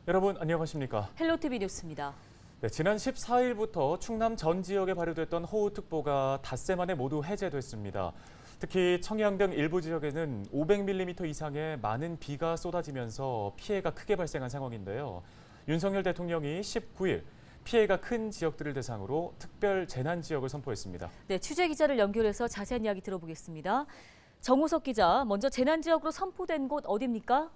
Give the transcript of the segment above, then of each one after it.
여러분 안녕하십니까? 헬로티비 뉴스입니다. 네, 지난 14일부터 충남 전 지역에 발효됐던 호우특보가 닷새 만에 모두 해제됐습니다. 특히 청양 등 일부 지역에는 500mm 이상의 많은 비가 쏟아지면서 피해가 크게 발생한 상황인데요. 윤석열 대통령이 19일 피해가 큰 지역들을 대상으로 특별 재난 지역을 선포했습니다. 네, 취재 기자를 연결해서 자세한 이야기 들어보겠습니다. 정우석 기자, 먼저 재난 지역으로 선포된 곳 어디입니까?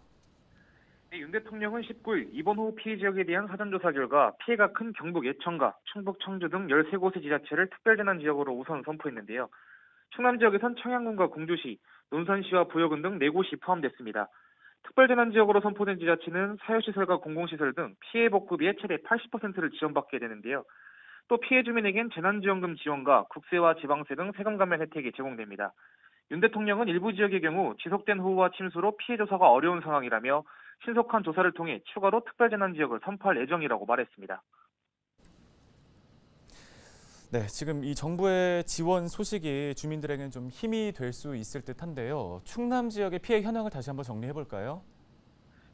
네, 윤 대통령은 19일 이번 호우 피해 지역에 대한 사전조사 결과 피해가 큰 경북 예천과 충북 청주 등 13곳의 지자체를 특별재난 지역으로 우선 선포했는데요. 충남 지역에선 청양군과 공주시, 논산시와 부여군 등 4곳이 포함됐습니다. 특별재난 지역으로 선포된 지자체는 사유시설과 공공시설 등 피해 복구비의 최대 80%를 지원받게 되는데요. 또 피해 주민에겐 재난지원금 지원과 국세와 지방세 등 세금 감면 혜택이 제공됩니다. 윤 대통령은 일부 지역의 경우 지속된 호우와 침수로 피해 조사가 어려운 상황이라며 신속한 조사를 통해 추가로 특별재난지역을 선포할 예정이라고 말했습니다. 네, 지금 이 정부의 지원 소식이 주민들에게는 좀 힘이 될 수 있을 듯한데요. 충남 지역의 피해 현황을 다시 한번 정리해 볼까요?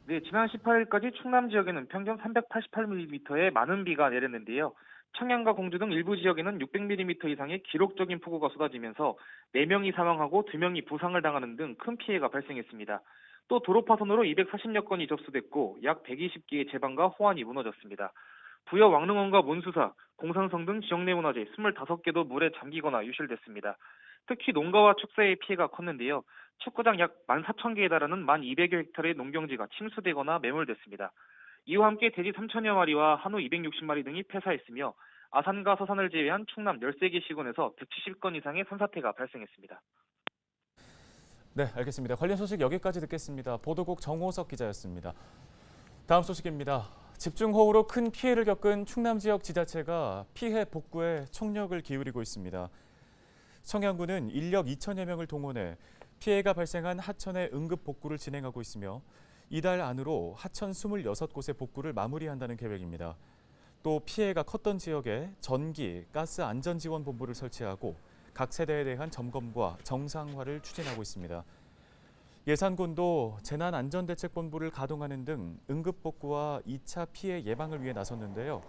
네, 지난 18일까지 충남 지역에는 평균 388mm의 많은 비가 내렸는데요. 청양과 공주 등 일부 지역에는 600mm 이상의 기록적인 폭우가 쏟아지면서 4명이 사망하고 2명이 부상을 당하는 등 큰 피해가 발생했습니다. 또 도로 파손으로 240여 건이 접수됐고 약 120개의 제방과 호환이 무너졌습니다. 부여 왕릉원과 문수사, 공산성 등 지역 내 문화재 25개도 물에 잠기거나 유실됐습니다. 특히 농가와 축사의 피해가 컸는데요. 축구장 약 14,000개에 달하는 1,200여 헥타르의 농경지가 침수되거나 매몰됐습니다. 이와 함께 돼지 3,000여 마리와 한우 260마리 등이 폐사했으며 아산과 서산을 제외한 충남 13개 시군에서 170건 이상의 산사태가 발생했습니다. 네, 알겠습니다. 관련 소식 여기까지 듣겠습니다. 보도국 정호석 기자였습니다. 다음 소식입니다. 집중호우로 큰 피해를 겪은 충남 지역 지자체가 피해 복구에 총력을 기울이고 있습니다. 청양군은 인력 2천여 명을 동원해 피해가 발생한 하천의 응급 복구를 진행하고 있으며 이달 안으로 하천 26곳의 복구를 마무리한다는 계획입니다. 또 피해가 컸던 지역에 전기, 가스 안전지원본부를 설치하고 각 세대에 대한 점검과 정상화를 추진하고 있습니다. 예산군도 재난안전대책본부를 가동하는 등 응급복구와 2차 피해 예방을 위해 나섰는데요.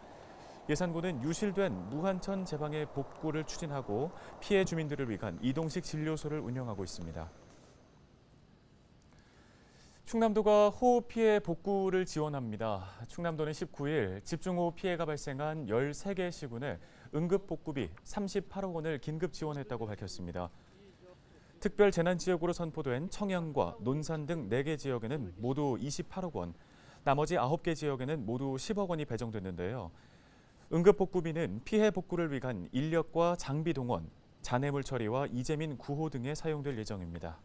예산군은 유실된 무한천 제방의 복구를 추진하고 피해 주민들을 위한 이동식 진료소를 운영하고 있습니다. 충남도가 호우 피해 복구를 지원합니다. 충남도는 19일 집중호우 피해가 발생한 13개 시군에 응급복구비 38억 원을 긴급 지원했다고 밝혔습니다. 특별 재난지역으로 선포된 청양과 논산 등 4개 지역에는 모두 28억 원, 나머지 9개 지역에는 모두 10억 원이 배정됐는데요. 응급복구비는 피해 복구를 위한 인력과 장비 동원, 잔해물 처리와 이재민 구호 등에 사용될 예정입니다.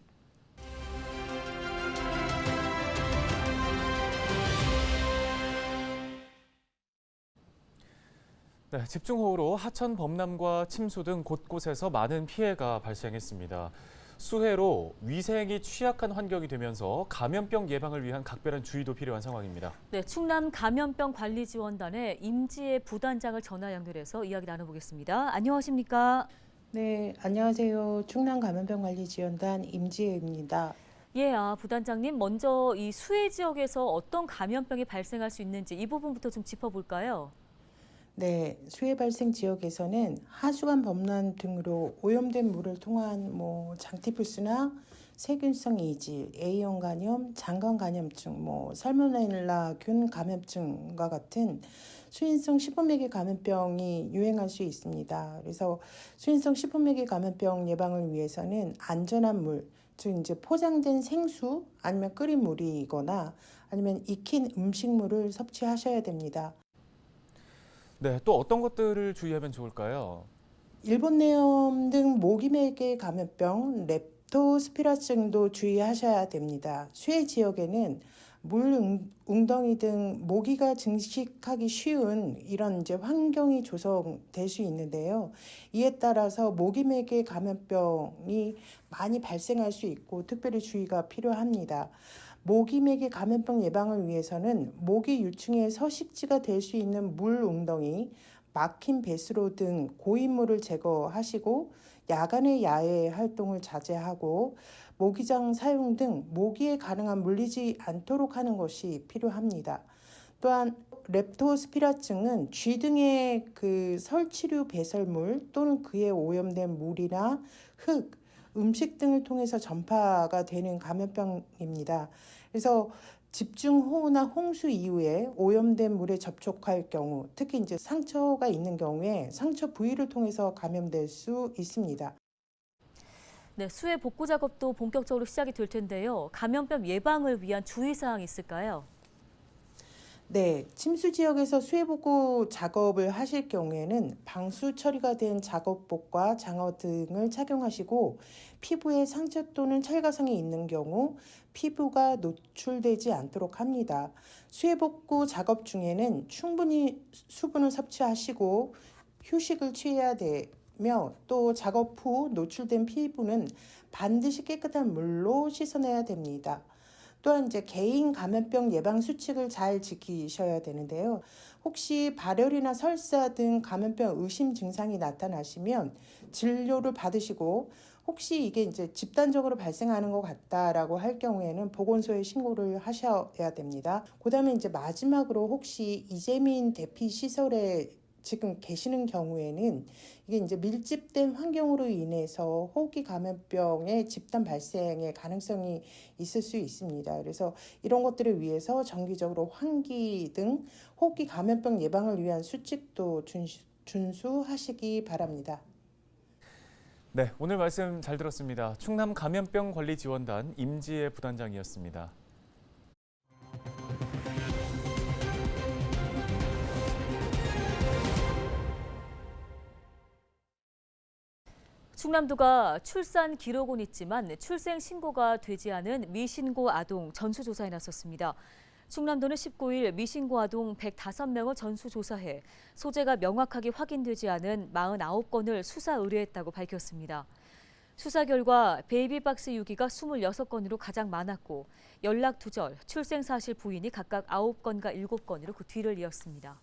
네, 집중호우로 하천 범람과 침수 등 곳곳에서 많은 피해가 발생했습니다. 수해로 위생이 취약한 환경이 되면서 감염병 예방을 위한 각별한 주의도 필요한 상황입니다. 네, 충남 감염병 관리 지원단의 임지혜 부단장을 전화 연결해서 이야기 나눠보겠습니다. 안녕하십니까? 네, 안녕하세요. 충남 감염병관리지원단 임지혜입니다. 예, 부단장님, 먼저 이 수해 지역에서 어떤 감염병이 발생할 수 있는지 이 부분부터 좀 짚어볼까요? 네, 수해 발생 지역에서는 하수관 범람 등으로 오염된 물을 통한 장티푸스나 세균성 이질, A형 간염, 장관 감염증, 살모넬라균 감염증과 같은 수인성 식품매개 감염병이 유행할 수 있습니다. 그래서 수인성 식품매개 감염병 예방을 위해서는 안전한 물, 즉 이제 포장된 생수 아니면 끓인 물이거나 아니면 익힌 음식물을 섭취하셔야 됩니다. 네, 또 어떤 것들을 주의하면 좋을까요? 일본내염 등 모기매개 감염병, 렙토스피라증도 주의하셔야 됩니다. 수해 지역에는 물, 웅덩이 등 모기가 증식하기 쉬운 이런 이제 환경이 조성될 수 있는데요. 이에 따라서 모기매개 감염병이 많이 발생할 수 있고 특별히 주의가 필요합니다. 모기매개 감염병 예방을 위해서는 모기 유충의 서식지가 될 수 있는 물 웅덩이, 막힌 배수로 등 고인물을 제거하시고 야간의 야외 활동을 자제하고 모기장 사용 등 모기에 가능한 물리지 않도록 하는 것이 필요합니다. 또한 렙토스피라증은 쥐 등의 그 설치류 배설물 또는 그에 오염된 물이나 흙, 음식 등을 통해서 전파가 되는 감염병입니다. 그래서 집중호우나 홍수 이후에 오염된 물에 접촉할 경우, 특히 이제 상처가 있는 경우에 상처 부위를 통해서 감염될 수 있습니다. 네, 수해 복구 작업도 본격적으로 시작이 될 텐데요. 감염병 예방을 위한 주의사항이 있을까요? 네, 침수 지역에서 수해 복구 작업을 하실 경우에는 방수 처리가 된 작업복과 장어 등을 착용하시고 피부에 상처 또는 철가상이 있는 경우 피부가 노출되지 않도록 합니다. 수해 복구 작업 중에는 충분히 수분을 섭취하시고 휴식을 취해야 되며 또 작업 후 노출된 피부는 반드시 깨끗한 물로 씻어내야 됩니다. 또한 이제 개인 감염병 예방 수칙을 잘 지키셔야 되는데요. 혹시 발열이나 설사 등 감염병 의심 증상이 나타나시면 진료를 받으시고 혹시 이게 이제 집단적으로 발생하는 것 같다라고 할 경우에는 보건소에 신고를 하셔야 됩니다. 그다음에 이제 마지막으로 혹시 이재민 대피 시설에 지금 계시는 경우에는 이게 이제 밀집된 환경으로 인해서 호흡기 감염병의 집단 발생의 가능성이 있을 수 있습니다. 그래서 이런 것들을 위해서 정기적으로 환기 등 호흡기 감염병 예방을 위한 수칙도 준수하시기 바랍니다. 네, 오늘 말씀 잘 들었습니다. 충남 감염병 관리 지원단 임지혜 부단장이었습니다. 충남도가 출산 기록은 있지만 출생 신고가 되지 않은 미신고 아동 전수조사에 나섰습니다. 충남도는 19일 미신고 아동 105명을 전수조사해 소재가 명확하게 확인되지 않은 49건을 수사 의뢰했다고 밝혔습니다. 수사 결과 베이비박스 유기가 26건으로 가장 많았고 연락 두절, 출생 사실 부인이 각각 9건과 7건으로 그 뒤를 이었습니다.